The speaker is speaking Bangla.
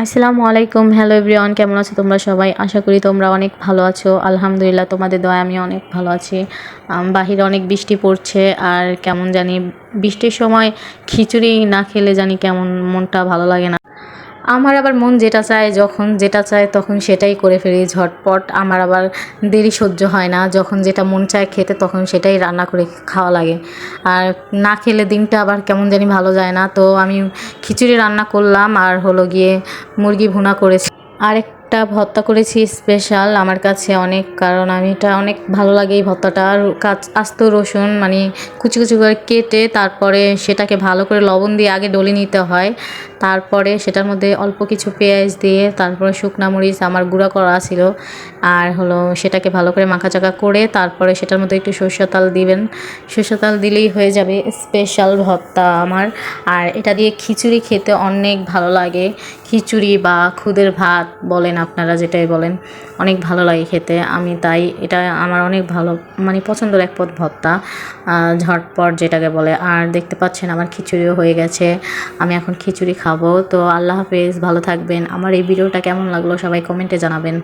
আসসালামু আলাইকুম। হ্যালো এভরিওয়ান, কেমন আছো তোমরা সবাই? আশা করি তোমরা অনেক ভালো আছো। আলহামদুলিল্লাহ, তোমাদের দয়ায় আমি অনেক ভালো আছি। বাহিরে অনেক বৃষ্টি পড়ছে, আর কেমন জানি বৃষ্টির সময় খিচুড়ি না খেলে জানি কেমন মনটা ভালো লাগে না। আমার আবার মন যেটা চায়, যখন যেটা চায় তখন সেটাই করে ফেলি ঝটপট। আমার আবার দেরি সহ্য হয় না, যখন যেটা মন চায় খেতে তখন সেটাই রান্না করে খাওয়া লাগে। আর না খেলে দিনটা আবার কেমন জানি ভালো যায় না। তো আমি খিচুড়ি রান্না করলাম, আর হলো গিয়ে মুরগি ভুনা করেছি, আর একটা ভর্তা করেছি স্পেশাল আমার কাছে অনেক, কারণ আমি এটা অনেক ভালো লাগে এই ভর্তাটা। আর আস্ত রসুন মানে কুচি কুচি করে কেটে তারপরে সেটাকে ভালো করে লবণ দিয়ে আগে ডলে নিতে হয়। তারপরে সেটার মধ্যে অল্প কিছু পেঁয়াজ দিয়ে তারপরে শুকনা মরিচ আমার গুঁড়া করা ছিল, আর হলো সেটাকে ভালো করে মাখাচাকা করে তারপরে সেটার মধ্যে একটু সরষের তেল দিবেন। সরষের তেল দিলেই হয়ে যাবে স্পেশাল ভর্তা আমার। আর এটা দিয়ে খিচুড়ি খেতে অনেক ভালো লাগে। খিচুড়ি বা খুদের ভাত বলেন আপনারা, যেটাই বলেন, অনেক ভালো লাগে খেতে। আমি তাই এটা আমার অনেক ভালো মানে পছন্দের এক পদ ভর্তা, ঝটপট যেটাকে বলে। আর দেখতে পাচ্ছেন আমার খিচুড়িও হয়ে গেছে, আমি এখন খিচুড়ি খাবো। তো আল্লাহ হাফেজ, ভালো থাকবেন। আমার এই ভিডিওটা কেমন লাগলো সবাই কমেন্টে জানাবেন।